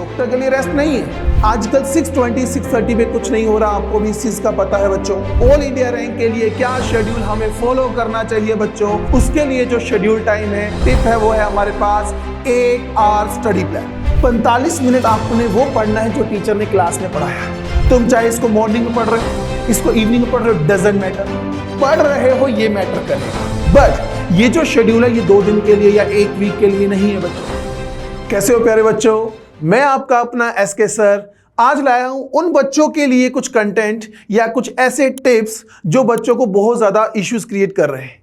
Doctor के लिए rest नहीं है। आजकल 620, 630 में कुछ नहीं हो रहा, आपको भी इस चीज का पता है बच्चों। ऑल इंडिया रैंक के लिए क्या शेड्यूल हमें फॉलो करना चाहिए बच्चों, उसके लिए जो शेड्यूल टाइम है, टिप है, वो है हमारे पास 8 आवर स्टडी प्लान। 45 मिनट आपने वो पढ़ना है जो टीचर ने क्लास में पढ़ाया। तुम चाहे इसको मॉर्निंग में पढ़ रहे हो, इसको इवनिंग में पढ़ रहे हो, डजंट मैटर। पढ़ रहे हो ये मैटर करेगा। बट ये जो शेड्यूल है ये 2 दिन के लिए या 1 वीक के लिए नहीं है बच्चों। कैसे हो प्यारे बच्चों, मैं आपका अपना एसके सर आज लाया हूं उन बच्चों के लिए कुछ कंटेंट या कुछ ऐसे टिप्स जो बच्चों को बहुत ज्यादा इश्यूज क्रिएट कर रहे हैं।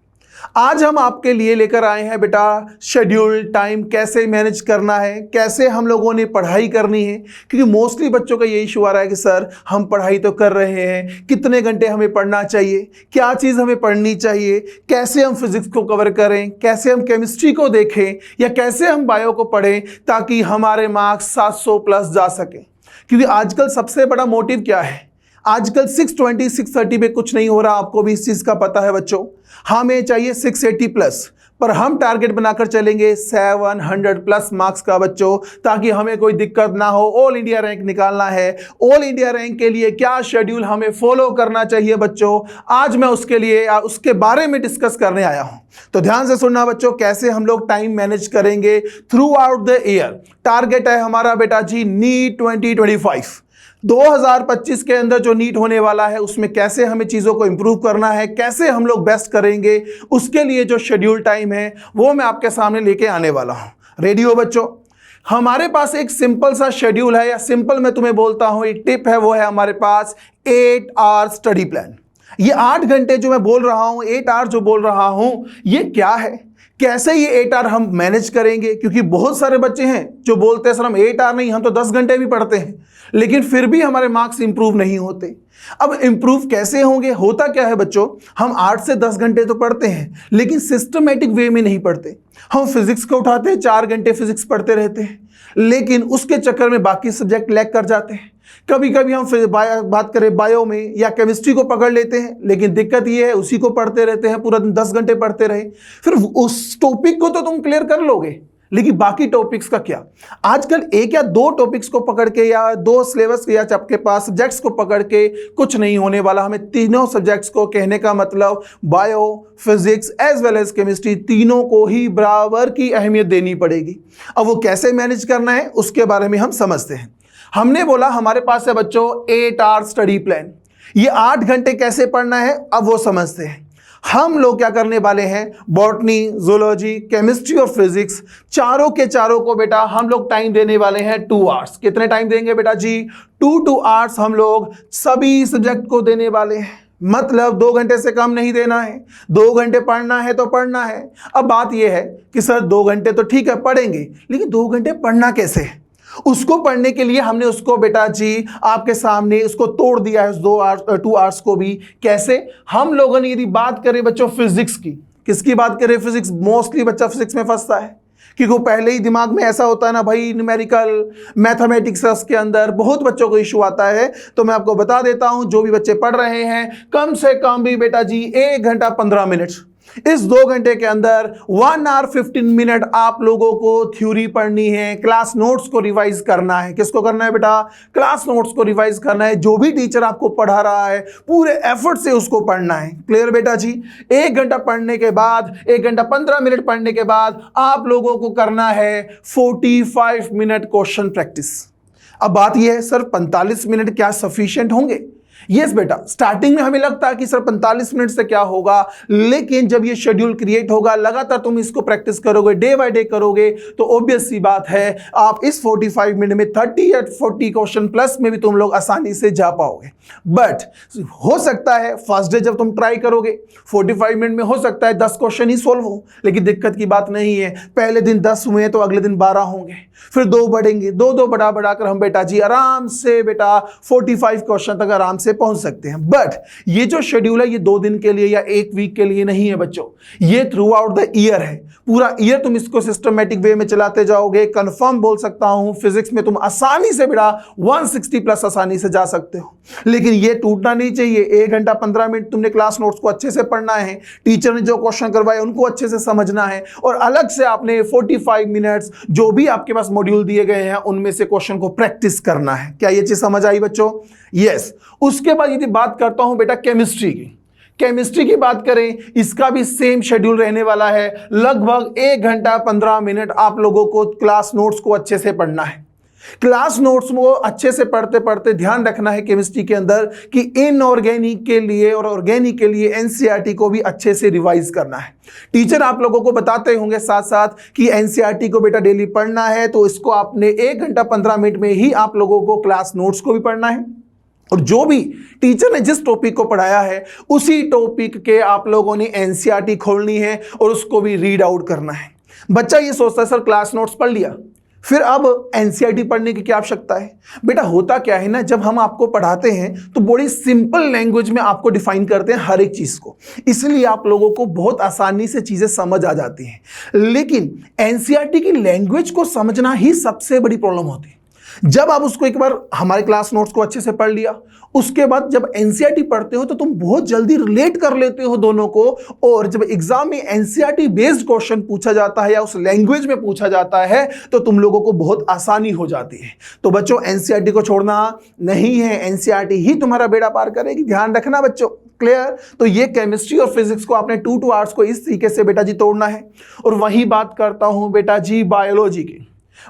आज हम आपके लिए लेकर आए हैं बेटा शेड्यूल टाइम कैसे मैनेज करना है, कैसे हम लोगों ने पढ़ाई करनी है। क्योंकि मोस्टली बच्चों का ये इशू आ रहा है कि सर हम पढ़ाई तो कर रहे हैं, कितने घंटे हमें पढ़ना चाहिए, क्या चीज़ हमें पढ़नी चाहिए, कैसे हम फिजिक्स को कवर करें, कैसे हम केमिस्ट्री को देखें या कैसे हम बायो को पढ़ें ताकि हमारे मार्क्स 700 प्लस जा सकें। क्योंकि आजकल सबसे बड़ा मोटिव क्या है, आजकल 620, 630 में कुछ नहीं हो रहा, आपको भी इस चीज का पता है बच्चों। हमें चाहिए 680 प्लस, पर हम टारगेट बनाकर चलेंगे 700 प्लस मार्क्स का बच्चों, ताकि हमें कोई दिक्कत ना हो। ऑल इंडिया रैंक निकालना है। ऑल इंडिया रैंक के लिए क्या शेड्यूल हमें फॉलो करना चाहिए बच्चों, आज मैं उसके लिए उसके बारे में डिस्कस करने आया हूं। तो ध्यान से सुनना बच्चों, कैसे हम लोग टाइम मैनेज करेंगे through out the year. Target है हमारा बेटा जी नीट 2025, 2025 के अंदर जो नीट होने वाला है उसमें कैसे हमें चीज़ों को इंप्रूव करना है, कैसे हम लोग बेस्ट करेंगे, उसके लिए जो शेड्यूल टाइम है वो मैं आपके सामने लेके आने वाला हूं। रेडी हो बच्चों? हमारे पास एक सिंपल सा शेड्यूल है, या सिंपल मैं तुम्हें बोलता हूं एक टिप है, वो है हमारे पास 8 आवर स्टडी प्लान। ये 8 घंटे जो मैं बोल रहा हूं, 8 आवर जो बोल रहा हूं, ये क्या है, कैसे ये 8 आवर हम मैनेज करेंगे। क्योंकि बहुत सारे बच्चे हैं जो बोलते हैं सर हम 8 आवर नहीं, हम तो 10 घंटे भी पढ़ते हैं, लेकिन फिर भी हमारे मार्क्स इंप्रूव नहीं होते। अब इंप्रूव कैसे होंगे? होता क्या है बच्चों, हम 8 से 10 घंटे तो पढ़ते हैं, लेकिन सिस्टमेटिक वे में नहीं पढ़ते। हम फिजिक्स को उठाते हैं, 4 घंटे फिजिक्स पढ़ते रहते हैं, लेकिन उसके चक्कर में बाकी सब्जेक्ट लैग कर जाते हैं। कभी कभी हम बात करें बायो में या केमिस्ट्री को पकड़ लेते हैं, लेकिन दिक्कत ये है उसी को पढ़ते रहते हैं, पूरा दिन 10 घंटे पढ़ते रहे। फिर उस टॉपिक को तो तुम क्लियर कर लोगे, लेकिन बाकी टॉपिक्स का क्या? आजकल 1 या 2 टॉपिक्स को पकड़ के या 2 सिलेबस या आपके पास सब्जेक्ट्स को पकड़ के कुछ नहीं होने वाला। हमें तीनों सब्जेक्ट्स को, कहने का मतलब bio, physics as well as chemistry, तीनों को ही बराबर की अहमियत देनी पड़ेगी। अब वो कैसे मैनेज करना है उसके बारे में हम समझते हैं। हमने बोला हमारे पास है बच्चों 8 आवर स्टडी प्लान। ये 8 घंटे कैसे पढ़ना है अब वो समझते हैं। हम लोग क्या करने वाले हैं, बॉटनी, जूलॉजी, केमिस्ट्री और फिजिक्स, चारों के चारों को बेटा हम लोग टाइम देने वाले हैं 2 आवर्स। कितने टाइम देंगे बेटा जी? 2 आवर्स हम लोग सभी सब्जेक्ट को देने वाले हैं। मतलब 2 घंटे से कम नहीं देना है। 2 घंटे पढ़ना है तो पढ़ना है। अब बात यह है कि सर 2 घंटे तो ठीक है पढ़ेंगे, लेकिन 2 घंटे पढ़ना कैसे है? उसको पढ़ने के लिए हमने उसको बेटा जी आपके सामने उसको तोड़ दिया है, 2 आवर्स को भी। कैसे? हम लोगों ने यदि बात करें बच्चों फिजिक्स की, किसकी बात करें? फिजिक्स। मोस्टली बच्चा फिजिक्स में फंसता है क्योंकि वो पहले ही दिमाग में ऐसा होता है ना भाई, न्यूमेरिकल मैथमेटिक्स के अंदर बहुत बच्चों को इशू आता है। तो मैं आपको बता देता हूं, जो भी बच्चे पढ़ रहे हैं, कम से कम भी बेटा जी 1 घंटा 15 मिनट, इस 2 घंटे के अंदर 1 आवर 15 मिनट आप लोगों को थ्योरी पढ़नी है, क्लास नोट्स को रिवाइज करना है। किसको करना है बेटा? क्लास नोट्स को रिवाइज करना है। जो भी टीचर आपको पढ़ा रहा है पूरे एफर्ट से उसको पढ़ना है। क्लियर बेटा जी? 1 घंटा पढ़ने के बाद, 1 घंटा 15 मिनट पढ़ने के बाद आप लोगों को करना है 45 मिनट क्वेश्चन प्रैक्टिस। अब बात यह है सर 45 मिनट क्या सफिशिएंट होंगे? यस बेटा, स्टार्टिंग में हमें लगता है कि सर 45 मिनट से क्या होगा, लेकिन जब ये शेड्यूल क्रिएट होगा, लगातार तुम इसको प्रैक्टिस करोगे, डे बाय डे करोगे, तो ऑब्वियस सी बात है आप इस 45 मिनट में 30 या 40 क्वेश्चन प्लस में भी तुम लोग आसानी से जा पाओगे। बट हो सकता है फर्स्ट डे जब तुम ट्राई करोगे 45 मिनट में हो सकता है 10 क्वेश्चन ही सोल्व हो, लेकिन दिक्कत की बात नहीं है। पहले दिन 10 हुए तो अगले दिन 12 होंगे, फिर 2 बढ़ेंगे, 2 बढ़ा बढ़ाकर हम बेटा जी आराम से बेटा 45 क्वेश्चन तक आराम से से पहुंच सकते हैं। बट ये जो शेड्यूल है ये 2 दिन के लिए या 1 वीक के लिए नहीं है बच्चों, ये थ्रू आउट द ईयर है। पूरा ईयर तुम इसको सिस्टमेटिक वे में चलाते जाओगे। कंफर्म बोल सकता हूं फिजिक्स में तुम आसानी से बेटा 160 प्लस आसानी से जा सकते हो। लेकिन ये टूटना नहीं चाहिए। 1 घंटा 15 मिनट तुमने क्लास नोट्स को अच्छे से पढ़ना है, टीचर ने जो क्वेश्चन करवाए उनको अच्छे से समझना है, और अलग से आपने 45 मिनट्स जो भी आपके पास मॉड्यूल दिए गए हैं उनमें से क्वेश्चन को प्रैक्टिस करना है। क्या ये चीज समझ आई बच्चों? यस। उसके बाद यदि बात करता हूं बेटा केमिस्ट्री की, केमिस्ट्री की बात करें, इसका भी सेम शेड्यूल रहने वाला है। लगभग 1 घंटा 15 मिनट आप लोगों को क्लास नोट्स को अच्छे से पढ़ना है। क्लास नोट्स को अच्छे से पढ़ते पढ़ते ध्यान रखना है केमिस्ट्री के अंदर कि इनऑर्गेनिक के लिए और ऑर्गेनिक के लिए एनसीईआरटी को भी अच्छे से रिवाइज करना है। टीचर आप लोगों को बताते होंगे साथ साथ कि एनसीईआरटी को बेटा डेली पढ़ना है, तो इसको आपने 1 घंटा 15 मिनट में ही आप लोगों को क्लास नोट्स को भी पढ़ना है, और जो भी टीचर ने जिस टॉपिक को पढ़ाया है उसी टॉपिक के आप लोगों ने एनसीईआरटी खोलनी है और उसको भी रीड आउट करना है। बच्चा ये सोचता है सर क्लास नोट्स पढ़ लिया, फिर अब एनसीईआरटी पढ़ने की क्या आवश्यकता है? बेटा होता क्या है ना, जब हम आपको पढ़ाते हैं तो बड़ी सिंपल लैंग्वेज में आपको डिफाइन करते हैं हर एक चीज को, इसलिए आप लोगों को बहुत आसानी से चीजें समझ आ जाती हैं। लेकिन एनसीईआरटी की लैंग्वेज को समझना ही सबसे बड़ी प्रॉब्लम होती है। जब आप उसको एक बार हमारे क्लास नोट्स को अच्छे से पढ़ लिया, उसके बाद जब एनसीईआरटी पढ़ते हो तो तुम बहुत जल्दी रिलेट कर लेते हो दोनों को, और जब एग्जाम में एनसीईआरटी बेस्ड क्वेश्चन पूछा जाता है या उस लैंग्वेज में पूछा जाता है तो तुम लोगों को बहुत आसानी हो जाती है। तो बच्चों एनसीईआरटी को छोड़ना नहीं है, एनसीईआरटी ही तुम्हारा बेड़ा पार करेगी, ध्यान रखना बच्चों। क्लियर? तो ये केमिस्ट्री और फिजिक्स को आपने 2 आवर्स को इस तरीके से बेटा जी तोड़ना है। और वही बात करता हूं बेटा जी बायोलॉजी की।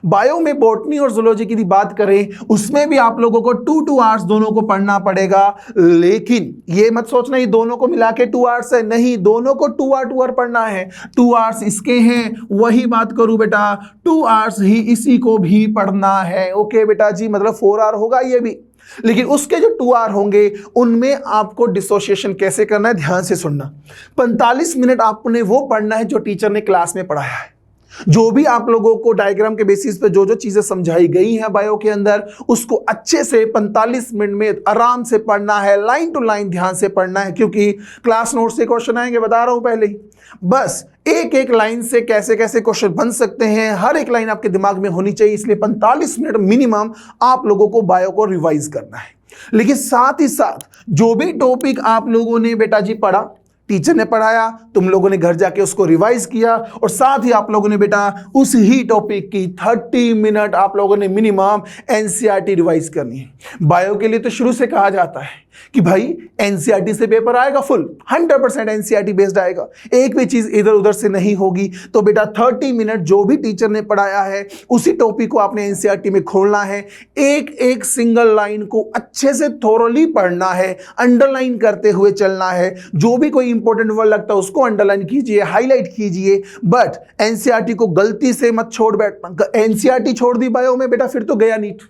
बायो में बॉटनी और जूलॉजी की बात करें, उसमें भी आप लोगों को 2 आवर्स दोनों को पढ़ना पड़ेगा। लेकिन ये मत सोचना ये दोनों को मिला के 2 आवर्स है, नहीं, दोनों को 2 आवर पढ़ना है। 2 आवर्स इसके हैं, वही बात करूं बेटा 2 आवर्स ही इसी को भी पढ़ना है। ओके बेटा जी, मतलब 4 आवर होगा ये भी, लेकिन उसके जो 2 आवर होंगे उनमें आपको डिसोसिएशन कैसे करना है ध्यान से सुनना। 45 मिनट आपने वो पढ़ना है जो टीचर ने क्लास में पढ़ाया है। जो भी आप लोगों को डायग्राम के बेसिस पे जो जो चीजें समझाई गई हैं बायो के अंदर, उसको अच्छे से 45 मिनट में आराम से पढ़ना है, लाइन टू लाइन ध्यान से पढ़ना है, क्योंकि क्लास नोट से क्वेश्चन आएंगे, बता रहा हूं पहले ही। बस एक एक लाइन से कैसे कैसे क्वेश्चन बन सकते हैं, हर एक लाइन आपके दिमाग में होनी चाहिए, इसलिए 45 मिनट मिनिमम आप लोगों को बायो को रिवाइज करना है। लेकिन साथ ही साथ जो भी टॉपिक आप लोगों ने बेटा जी पढ़ा, टीचर ने पढ़ाया, तुम लोगों ने घर जाके उसको रिवाइज किया, और साथ ही आप लोगों ने बेटा उस ही टॉपिक की 30 मिनट आप लोगों ने मिनिमम एनसीईआरटी रिवाइज करनी है। बायो के लिए तो शुरू से कहा जाता है कि भाई एनसीईआरटी से पेपर आएगा, फुल 100% एनसीईआरटी बेस्ड आएगा, एक भी चीज इधर उधर से नहीं होगी। तो बेटा 30 मिनट जो भी टीचर ने पढ़ाया है उसी टॉपिक को आपने एनसीईआरटी में खोलना है। एक एक सिंगल लाइन को अच्छे से थोरली पढ़ना है, अंडरलाइन करते हुए चलना है। जो भी कोई इंपॉर्टेंट वर्ड लगता है उसको अंडरलाइन कीजिए, हाईलाइट कीजिए, बट एनसीईआरटी को गलती से मत छोड़ बैठना। एनसीईआरटी छोड़ दी बायो में बेटा फिर तो गया नीट,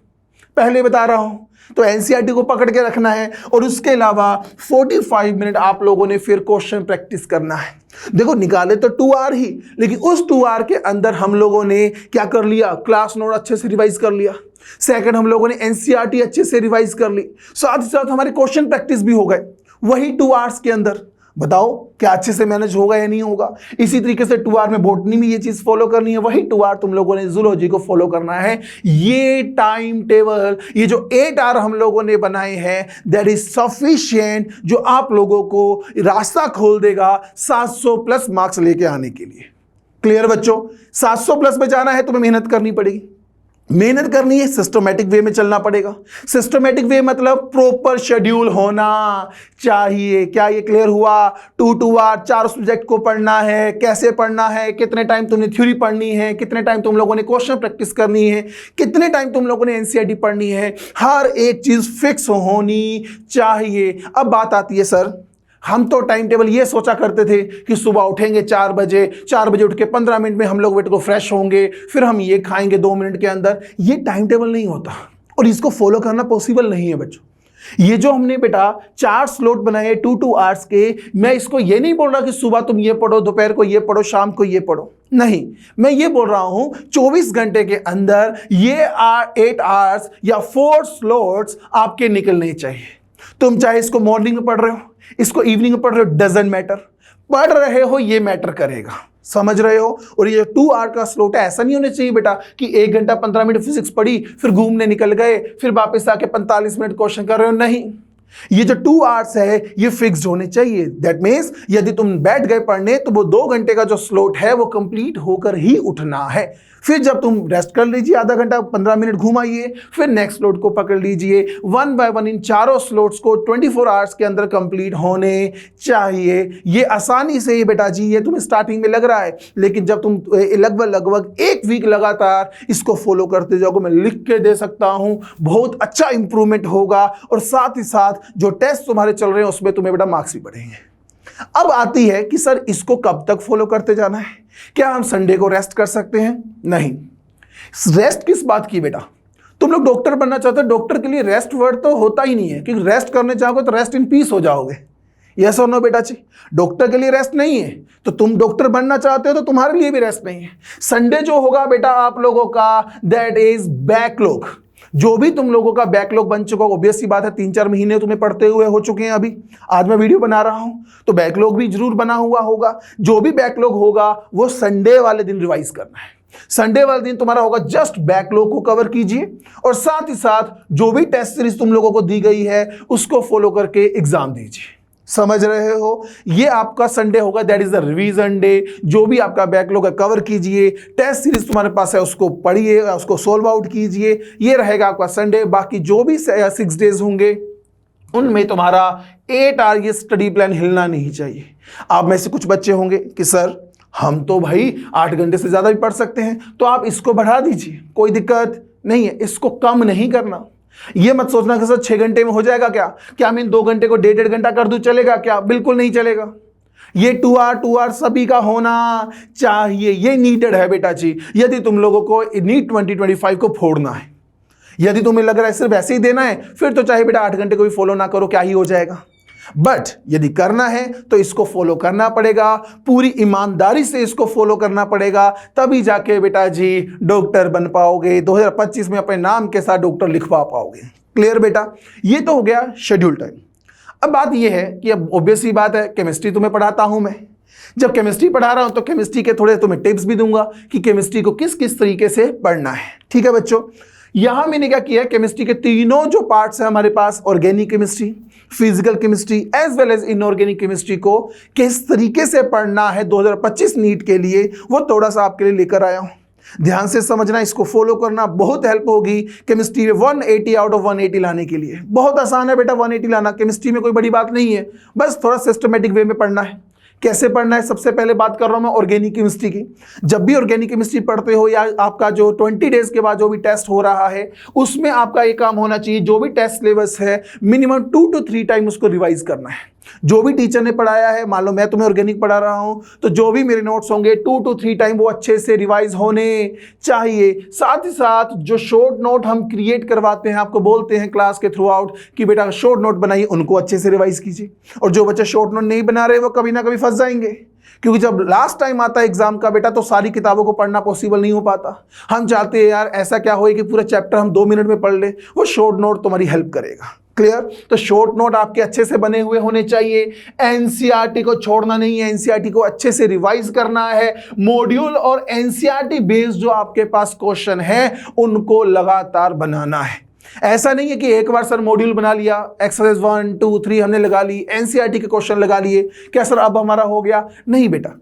पहले बता रहा हूं। तो एनसीईआरटी को पकड़ के रखना है, और उसके अलावा 45 मिनट आप लोगों ने फिर क्वेश्चन प्रैक्टिस करना है। देखो निकाले तो 2 आवर ही, लेकिन उस 2 आवर के अंदर हम लोगों ने क्या कर लिया, क्लास नोट अच्छे से रिवाइज कर लिया। सेकंड, हम लोगों ने एनसीईआरटी अच्छे से रिवाइज कर ली, साथ ही साथ हमारे क्वेश्चन प्रैक्टिस भी हो गए वही 2 आवर्स के अंदर। बताओ क्या अच्छे से मैनेज होगा या नहीं होगा? इसी तरीके से 2 आवर में बॉटनी में ये चीज फॉलो करनी है, वही 2 आवर तुम लोगों ने जूलॉजी को फॉलो करना है। ये टाइम टेबल, ये जो 8 आवर हम लोगों ने बनाए हैं, दैट इज सफिशिएंट, जो आप लोगों को रास्ता खोल देगा 700 प्लस मार्क्स लेके आने के लिए। क्लियर बच्चों? 700 प्लस में जाना है तुम्हें मेहनत करनी पड़ेगी। मेहनत करनी है, सिस्टमैटिक वे में चलना पड़ेगा। सिस्टमैटिक वे मतलब प्रॉपर शेड्यूल होना चाहिए। क्या ये क्लियर हुआ? 2 आवर 4 सब्जेक्ट को पढ़ना है, कैसे पढ़ना है, कितने टाइम तुमने थ्योरी पढ़नी है, कितने टाइम तुम लोगों ने क्वेश्चन प्रैक्टिस करनी है, कितने टाइम तुम लोगों ने एनसीईआरटी पढ़नी है, हर एक चीज फिक्स होनी चाहिए। अब बात आती है सर, हम तो टाइम टेबल ये सोचा करते थे कि सुबह उठेंगे 4 बजे, 4 बजे उठ के 15 मिनट में हम लोग बेटे को फ्रेश होंगे, फिर हम ये खाएंगे 2 मिनट के अंदर। ये टाइम टेबल नहीं होता और इसको फॉलो करना पॉसिबल नहीं है बच्चों। ये जो हमने बेटा 4 स्लॉट बनाए 2 आवर्स के, मैं इसको ये नहीं बोल रहा कि सुबह तुम ये पढ़ो, दोपहर को ये पढ़ो, शाम को ये पढ़ो, नहीं। मैं ये बोल रहा हूं 24 घंटे के अंदर ये 8 आवर्स या 4 स्लॉट्स आपके निकलने चाहिए। तुम चाहे इसको मॉर्निंग में पढ़ रहे हो, इसको इवनिंग में पढ़ रहे हो, डजंट मैटर, पढ़ रहे हो ये मैटर करेगा। समझ रहे हो? और ये 2 आवर का स्लॉट है, ऐसा नहीं होना चाहिए बेटा कि 1 घंटा 15 मिनट फिजिक्स पढ़ी, फिर घूमने निकल गए, फिर वापस आके 45 मिनट क्वेश्चन कर रहे हो। नहीं, ये जो 2 आवर्स है ये फिक्स्ड होने चाहिए। दैट मीन्स यदि तुम बैठ गए पढ़ने तो वो 2 घंटे का जो स्लॉट है वो कंप्लीट होकर ही उठना है। फिर जब तुम रेस्ट कर लीजिए, आधा घंटा 15 मिनट घुमाइए, फिर नेक्स्ट स्लॉट को पकड़ लीजिए। 1 बाय 1 इन चारों स्लॉट्स को 24 आवर्स के अंदर कंप्लीट होने चाहिए। ये आसानी से ही बेटा जी, ये तुम्हें स्टार्टिंग में लग रहा है, लेकिन जब तुम लगभग 1 वीक लगातार इसको फॉलो करते जाओगे, मैं लिख के दे सकता हूं, बहुत अच्छा इंप्रूवमेंट होगा। और साथ ही साथ जो टेस्ट तुम्हारे चल रहे हैं उसमें तुम्हें बेटा मार्क्स भी बढ़ेंगे। अब आती है कि सर इसको कब तक फॉलो करते जाना है? क्या हम संडे को रेस्ट कर सकते हैं? नहीं। रेस्ट किस बात की बेटा? तुम लोग डॉक्टर बनना चाहते हो, डॉक्टर के लिए रेस्ट वर्ड तो होता ही नहीं है, क्योंकि रेस्ट करने चाहोगे तो रेस्ट इन पीस हो जाओगे। यस और नो बेटा जी? डॉक्टर के लिए रेस्ट नहीं है, तो तुम डॉक्टर बनना चाहते हो तो तुम्हारे लिए भी रेस्ट नहीं है। संडे जो होगा बेटा आप लोगों का, दैट इज बैकलॉग। जो भी तुम लोगों का बैकलॉग बन चुका, ऑब्वियस सी बात है, 3-4 महीने तुम्हें पढ़ते हुए हो चुके हैं। अभी आज मैं वीडियो बना रहा हूं तो बैकलॉग भी जरूर बना हुआ होगा। जो भी बैकलॉग होगा वो संडे वाले दिन रिवाइज करना है। संडे वाले दिन तुम्हारा होगा जस्ट बैकलॉग को कवर कीजिए, और साथ ही साथ जो भी टेस्ट सीरीज तुम लोगों को दी गई है उसको फॉलो करके एग्जाम दीजिए। समझ रहे हो? ये आपका संडे होगा, that is the revision day. जो भी आपका बैकलॉग है कवर कीजिए, टेस्ट सीरीज तुम्हारे पास है उसको पढ़िए, उसको सोल्व आउट कीजिए। ये रहेगा आपका संडे। बाकी जो भी 6 डेज होंगे उनमें तुम्हारा 8 आवर ये स्टडी प्लान हिलना नहीं चाहिए। आप में से कुछ बच्चे होंगे कि सर हम तो भाई 8 घंटे से ज्यादा भी पढ़ सकते हैं, तो आप इसको बढ़ा दीजिए, कोई दिक्कत नहीं है, इसको कम नहीं करना। ये मत सोचना कि सर 6 घंटे में हो जाएगा क्या मैं 2 घंटे को 1.5 घंटा कर दूं, चलेगा क्या? बिल्कुल नहीं चलेगा। ये 2 आवर सभी का होना चाहिए, ये नीडेड है बेटा जी। यदि तुम लोगों को नीट 2025 को फोड़ना है, यदि तुम्हें लग रहा है सिर्फ ऐसे ही देना है, फिर तो चाहे बेटा 8 घंटे को भी फॉलो ना करो, क्या ही हो जाएगा। बट यदि करना है तो इसको फॉलो करना पड़ेगा, पूरी ईमानदारी से इसको फॉलो करना पड़ेगा, तभी जाके बेटा जी डॉक्टर बन पाओगे। 2025 में अपने नाम के साथ डॉक्टर लिखवा पाओगे। क्लियर बेटा? ये तो हो गया शेड्यूल टाइम। अब बात ये है कि अब ऑब्वियस ही बात है, केमिस्ट्री तुम्हें पढ़ाता हूं मैं। जब केमिस्ट्री पढ़ा रहा हूं तो केमिस्ट्री के थोड़े तुम्हें टिप्स भी दूंगा कि केमिस्ट्री को किस किस तरीके से पढ़ना है। ठीक है बच्चों? यहां मैंने क्या किया, केमिस्ट्री के तीनों जो पार्ट्स हैं हमारे पास, organic chemistry, physical chemistry as well as inorganic chemistry को किस तरीके से पढ़ना है 2025 नीट के लिए, वो थोड़ा सा आपके लिए लेकर आया हूं। ध्यान से समझना, इसको फॉलो करना, बहुत हेल्प होगी केमिस्ट्री में 180 आउट ऑफ 180 लाने के लिए। बहुत आसान है बेटा 180 लाना, केमिस्ट्री में कोई बड़ी बात नहीं है, बस थोड़ा सिस्टमेटिक वे में पढ़ना है। कैसे पढ़ना है? सबसे पहले बात कर रहा हूं मैं ऑर्गेनिक केमिस्ट्री की। जब भी ऑर्गेनिक केमिस्ट्री पढ़ते हो, या आपका जो 20 डेज के बाद जो भी टेस्ट हो रहा है, उसमें आपका एक काम होना चाहिए, जो भी टेस्ट सिलेबस है मिनिमम 2 to 3 टाइम उसको रिवाइज करना है। जो भी टीचर ने पढ़ाया है, मान लो मैं तुम्हें ऑर्गेनिक पढ़ा रहा हूं, तो जो भी मेरे नोट्स होंगे 2 to 3 टाइम वो अच्छे से रिवाइज होने चाहिए। साथ ही साथ जो शॉर्ट नोट हम क्रिएट करवाते हैं, आपको बोलते हैं क्लास के थ्रू आउट कि बेटा शॉर्ट नोट बनाइए, उनको अच्छे से रिवाइज कीजिए। और जो बच्चे शॉर्ट नोट नहीं बना रहे वो कभी ना कभी फंस जाएंगे, क्योंकि जब लास्ट टाइम आता है एग्जाम का बेटा तो सारी किताबों को पढ़ना पॉसिबल नहीं हो पाता। हम चाहते हैं यार ऐसा क्या हो कि पूरा चैप्टर हम 2 मिनट में पढ़ ले, वो शॉर्ट नोट तुम्हारी हेल्प करेगा। क्लियर? तो शॉर्ट नोट आपके अच्छे से बने हुए होने चाहिए। एनसीईआरटी को छोड़ना नहीं है, एनसीईआरटी को अच्छे से रिवाइज करना है। मॉड्यूल और एनसीईआरटी बेस्ड जो आपके पास क्वेश्चन है उनको लगातार बनाना है। ऐसा नहीं है कि एक बार सर मॉड्यूल बना लिया, एक्सरसाइज 1 2 3 हमने लगा ली, एनसीईआरटी के क्वेश्चन लगा लिए, क्या सर अब हमारा हो गया? नहीं बेटा,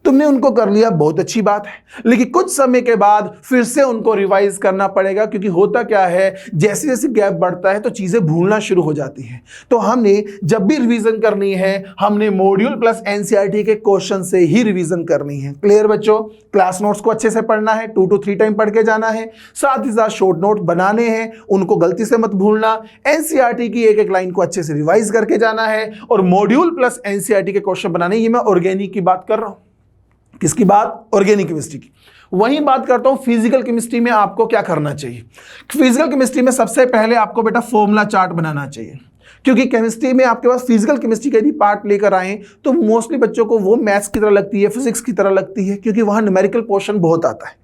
तुमने उनको कर लिया, बहुत अच्छी बात है, लेकिन कुछ समय के बाद फिर से उनको रिवाइज करना पड़ेगा, क्योंकि होता क्या है, जैसे जैसे गैप बढ़ता है तो चीजें भूलना शुरू हो जाती हैं। तो हमने जब भी रिवीजन करनी है, हमने मॉड्यूल प्लस एनसीईआरटी के क्वेश्चन से ही रिवीजन करनी है। क्लियर बच्चों? क्लास नोट्स को अच्छे से पढ़ना है, 2 to 3 टाइम पढ़ के जाना है, साथ ही साथ शॉर्ट नोट बनाने हैं, उनको गलती से मत भूलना। एनसीईआरटी की एक एक लाइन को अच्छे से रिवाइज करके जाना है, और मॉड्यूल प्लस एनसीईआरटी के क्वेश्चन बनाने। ये मैं ऑर्गेनिक की बात कर रहा हूं। किसकी बात? ऑर्गेनिक केमिस्ट्री की। वहीं बात करता हूं फिजिकल केमिस्ट्री में आपको क्या करना चाहिए। फिजिकल केमिस्ट्री में सबसे पहले आपको बेटा फॉर्मूला चार्ट बनाना चाहिए, क्योंकि केमिस्ट्री में आपके पास फिजिकल केमिस्ट्री का यदि पार्ट लेकर आए तो मोस्टली बच्चों को वो मैथ्स की तरह लगती है, फिजिक्स की तरह लगती है, क्योंकि वहां न्यूमेरिकल पोर्शन बहुत आता है।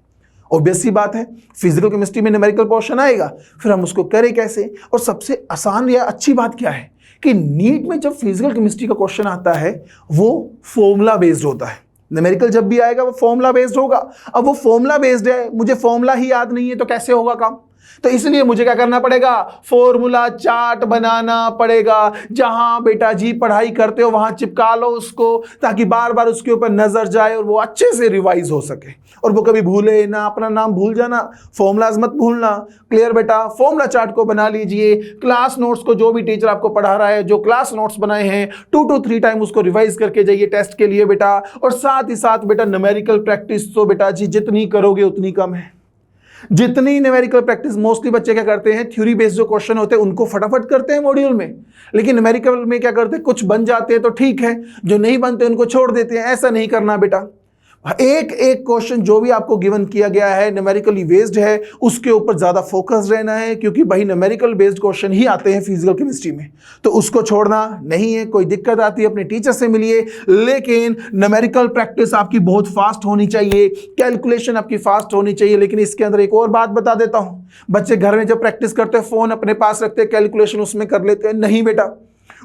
ऑब्वियस सी बात है, फिजिकल केमिस्ट्री में न्यूमेरिकल पोर्शन आएगा, फिर हम उसको करें कैसे। और सबसे आसान या अच्छी बात क्या है कि नीट में जब फिजिकल केमिस्ट्री का क्वेश्चन आता है वो फॉर्मूला बेस्ड होता है। न्यूमेरिकल जब भी आएगा वो फॉर्मूला बेस्ड होगा। अब वो फॉर्मूला बेस्ड है, मुझे फॉर्मूला ही याद नहीं है तो कैसे होगा काम। तो इसलिए मुझे क्या करना पड़ेगा, फॉर्मूला चार्ट बनाना पड़ेगा। जहां बेटा जी पढ़ाई करते हो वहां चिपका लो उसको, ताकि बार बार उसके ऊपर नजर जाए और वो अच्छे से रिवाइज हो सके और वो कभी भूले ना। अपना नाम भूल जाना, फॉर्मूलाज मत भूलना। क्लियर बेटा, फॉर्मूला चार्ट को बना लीजिए। क्लास नोट्स को जो भी टीचर आपको पढ़ा रहा है, जो क्लास नोट्स बनाए हैं 2 to 3 टाइम उसको रिवाइज करके जाइए टेस्ट के लिए बेटा। और साथ ही साथ बेटा न्यूमेरिकल प्रैक्टिस तो बेटा जी जितनी करोगे उतनी कम है। जितनी न्यूमेरिकल प्रैक्टिस, मोस्टली बच्चे क्या करते हैं, थ्योरी बेस्ड जो क्वेश्चन होते हैं उनको फटाफट करते हैं मॉड्यूल में, लेकिन न्यूमेरिकल में क्या करते हैं, कुछ बन जाते हैं तो ठीक है, जो नहीं बनते उनको छोड़ देते हैं। ऐसा नहीं करना बेटा। एक एक क्वेश्चन जो भी आपको गिवन किया गया है न्यूमेरिकली बेस्ड है, उसके ऊपर ज्यादा फोकस रहना है, क्योंकि भाई न्यूमेरिकल बेस्ड क्वेश्चन ही आते हैं फिजिकल केमिस्ट्री में, तो उसको छोड़ना नहीं है। कोई दिक्कत आती है अपने टीचर से मिलिए, लेकिन न्यूमेरिकल प्रैक्टिस आपकी बहुत फास्ट होनी चाहिए, कैलकुलेशन आपकी फास्ट होनी चाहिए। लेकिन इसके अंदर एक और बात बता देता हूं, बच्चे घर में जब प्रैक्टिस करते हैं फोन अपने पास रखते हैं, कैलकुलेशन उसमें कर लेते हैं। नहीं बेटा,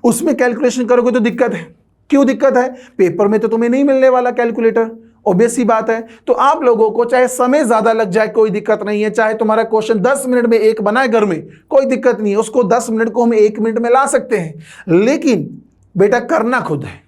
उसमें कैलकुलेशन करोगे तो दिक्कत है। क्यों दिक्कत है, पेपर में तो तुम्हें नहीं मिलने वाला कैलकुलेटर, ऑब्वियस सी बात है। तो आप लोगों को चाहे समय ज्यादा लग जाए कोई दिक्कत नहीं है, चाहे तुम्हारा क्वेश्चन 10 मिनट में एक बनाए घर में, कोई दिक्कत नहीं है, उसको 10 मिनट को हम 1 मिनट में ला सकते हैं, लेकिन बेटा करना खुद है।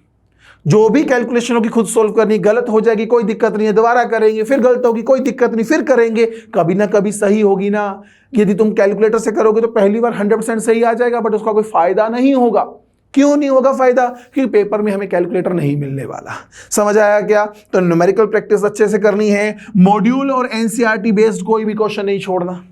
जो भी कैलकुलेशन होगी खुद सोल्व करनी, गलत हो जाएगी कोई दिक्कत नहीं है, दोबारा करेंगे, फिर गलत होगी कोई दिक्कत नहीं, फिर करेंगे, कभी ना कभी सही होगी ना। यदि तुम कैलकुलेटर से करोगे तो पहली बार 100% सही आ जाएगा, बट उसका कोई फायदा नहीं होगा। क्यों नहीं होगा फायदा, क्योंकि पेपर में हमें कैलकुलेटर नहीं मिलने वाला। समझ आया क्या। तो न्यूमेरिकल प्रैक्टिस अच्छे से करनी है। मॉड्यूल और एनसीईआरटी बेस्ड कोई भी क्वेश्चन नहीं छोड़ना,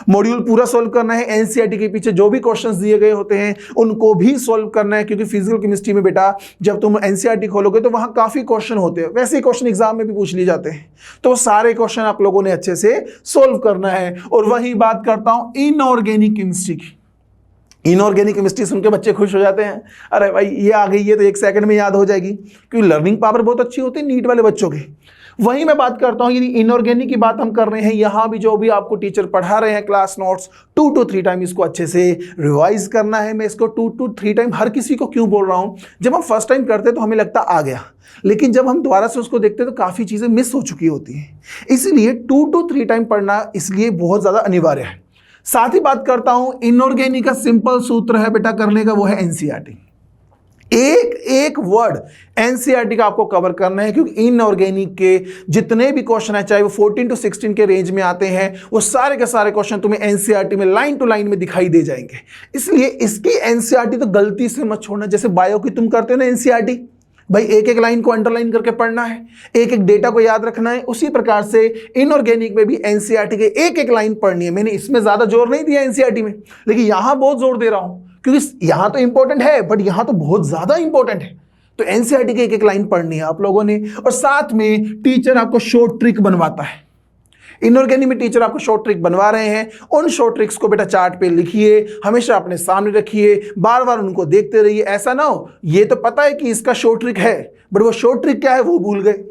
मॉड्यूल पूरा सॉल्व करना है। एनसीईआरटी के पीछे जो भी क्वेश्चंस दिए गए होते हैं उनको भी सॉल्व करना है, क्योंकि फिजिकल केमिस्ट्री में बेटा जब तुम एनसीईआरटी खोलोगे तो वहां काफी क्वेश्चन होते हैं, वैसे ही क्वेश्चन एग्जाम में भी पूछ लिए जाते हैं, तो सारे क्वेश्चन आप लोगों ने अच्छे से सॉल्व करना है। और वही बात करता हूं इनऑर्गेनिक केमिस्ट्री की। इनऑर्गेनिक केमिस्ट्री सुन के बच्चे खुश हो जाते हैं, अरे भाई ये आ गई है तो 1 सेकंड में याद हो जाएगी, क्योंकि लर्निंग पावर बहुत अच्छी होती है नीट वाले बच्चों की। वहीं मैं बात करता हूं, यदि इनऑर्गेनिक की बात हम कर रहे हैं, यहां भी जो भी आपको टीचर पढ़ा रहे हैं क्लास नोट्स 2 to 3 टाइम इसको अच्छे से रिवाइज करना है। मैं इसको 2 to 3 टाइम हर किसी को क्यों बोल रहा हूं, जब हम फर्स्ट टाइम करते तो हमें लगता आ गया, लेकिन जब हम दोबारा से उसको देखते तो काफी चीजें मिस हो चुकी होती हैं। इसलिए 2 to 3 टाइम पढ़ना इसलिए बहुत ज्यादा अनिवार्य है। साथ ही बात करता हूं इनऑर्गेनिक का सिंपल सूत्र है बेटा करने का, वो है एनसीईआरटी। एक एक वर्ड एनसीईआरटी का आपको कवर करना है, क्योंकि इनऑर्गेनिक के जितने भी क्वेश्चन है, चाहे वो 14 to 16 के रेंज में आते हैं, वो सारे के सारे क्वेश्चन तुम्हें एनसीईआरटी में लाइन टू लाइन में दिखाई दे जाएंगे। इसलिए इसकी एनसीईआरटी तो गलती से मत छोड़ना। जैसे बायो की तुम करते हो ना एनसीईआरटी, भाई एक एक लाइन को अंडरलाइन करके पढ़ना है, एक एक डेटा को याद रखना है, उसी प्रकार से इनऑर्गेनिक में भी एनसीईआरटी के एक एक लाइन पढ़नी है। मैंने इसमें ज्यादा जोर नहीं दिया एनसीईआरटी में, लेकिन यहां बहुत जोर दे रहा हूं, क्योंकि यहां तो इंपॉर्टेंट है बट यहां तो बहुत ज्यादा इंपॉर्टेंट है। तो एनसीईआरटी के एक एक लाइन पढ़नी है आप लोगों ने। और साथ में टीचर आपको शॉर्ट ट्रिक बनवाता है। इनऑर्गेनिक में टीचर आपको शॉर्ट ट्रिक बनवा रहे हैं, उन शॉर्ट ट्रिक्स को बेटा चार्ट पे लिखिए, हमेशा अपने सामने रखिए, बार बार उनको देखते रहिए। ऐसा ना हो ये तो पता है कि इसका शॉर्ट ट्रिक है, बट वो शॉर्ट ट्रिक क्या है वो भूल गए।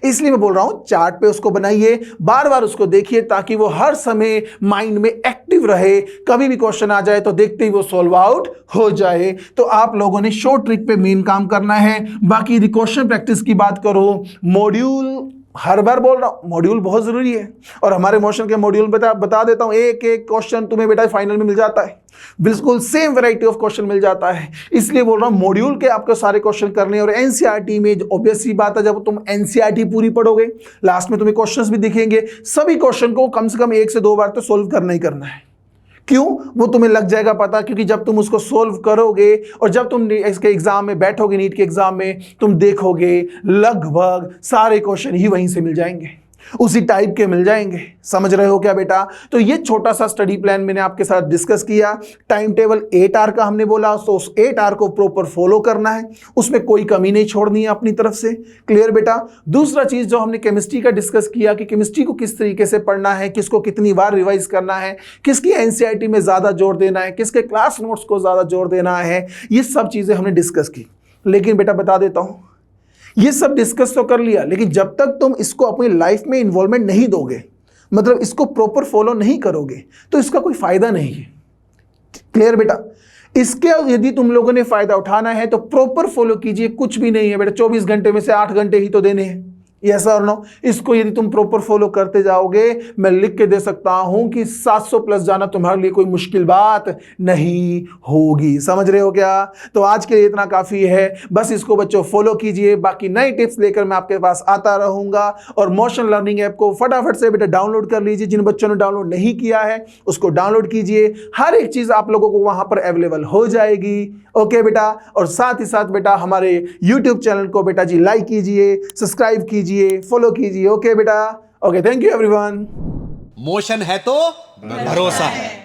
इसलिए मैं बोल रहा हूं चार्ट पे उसको बनाइए, बार बार उसको देखिए, ताकि वो हर समय माइंड में एक्टिव रहे, कभी भी क्वेश्चन आ जाए तो देखते ही वो सॉल्व आउट हो जाए। तो आप लोगों ने शॉर्ट ट्रिक पे मेन काम करना है। बाकी यदि क्वेश्चन प्रैक्टिस की बात करो, मॉड्यूल हर बार बोल रहा हूं मॉड्यूल बहुत जरूरी है, और हमारे मोशन के मॉड्यूल बता देता हूं, एक एक क्वेश्चन तुम्हें बेटा फाइनल में मिल जाता है, बिल्कुल सेम वैरायटी ऑफ क्वेश्चन मिल जाता है। इसलिए बोल रहा हूं मॉड्यूल के आपको सारे क्वेश्चन करने। और एनसीईआरटी में ऑब्वियस सी बात है, जब तुम एनसीईआरटी पूरी पढ़ोगे लास्ट में तुम्हें क्वेश्चंस भी दिखेंगे, सभी क्वेश्चन को कम से कम 1 से 2 बार तो सोल्व करना ही करना है। क्यों, वो तुम्हें लग जाएगा पता, क्योंकि जब तुम उसको सोल्व करोगे और जब तुम इसके एग्जाम में बैठोगे, नीट के एग्जाम में, तुम देखोगे लगभग सारे क्वेश्चन ही वहीं से मिल जाएंगे, उसी टाइप के मिल जाएंगे। समझ रहे हो क्या बेटा। तो ये छोटा सा स्टडी प्लान मैंने आपके साथ डिस्कस किया। टाइम टेबल 8 आवर का हमने बोला, तो उस 8 आवर को प्रॉपर फॉलो करना है, उसमें कोई कमी नहीं छोड़नी है अपनी तरफ से। क्लियर बेटा। दूसरा चीज जो हमने केमिस्ट्री का डिस्कस किया कि केमिस्ट्री को किस तरीके से पढ़ना है, किसको कितनी बार रिवाइज करना है, किसकी एनसीईआरटी में ज्यादा जोर देना है, किसके क्लास नोट्स को ज्यादा जोर देना है, ये सब चीजें हमने डिस्कस की। लेकिन बेटा बता देता हूं, ये सब डिस्कस तो कर लिया, लेकिन जब तक तुम इसको अपनी लाइफ में इन्वॉल्वमेंट नहीं दोगे, मतलब इसको प्रॉपर फॉलो नहीं करोगे तो इसका कोई फायदा नहीं है। क्लियर बेटा? इसके यदि तुम लोगों ने फायदा उठाना है तो प्रॉपर फॉलो कीजिए, कुछ भी नहीं है बेटा, 24 घंटे में से 8 घंटे ही तो देने हैं, यस और नो। इसको यदि तुम प्रॉपर फॉलो करते जाओगे, मैं लिख के दे सकता हूं कि 700 प्लस जाना तुम्हारे लिए कोई मुश्किल बात नहीं होगी। समझ रहे हो क्या? तो आज के लिए इतना काफी है, बस इसको बच्चों फॉलो कीजिए। बाकी नई टिप्स लेकर मैं आपके पास आता रहूंगा। और मोशन लर्निंग ऐप को फटाफट से बेटा डाउनलोड कर लीजिए। जिन बच्चों ने डाउनलोड नहीं किया है उसको डाउनलोड कीजिए, हर एक चीज आप लोगों को वहां पर अवेलेबल हो जाएगी। ओके बेटा? और साथ ही साथ बेटा हमारे यूट्यूब चैनल को बेटा जी लाइक कीजिए, सब्सक्राइब कीजिए, फॉलो कीजिए। ओके बेटा? Okay, thank you everyone. Motion है तो भरोसा है।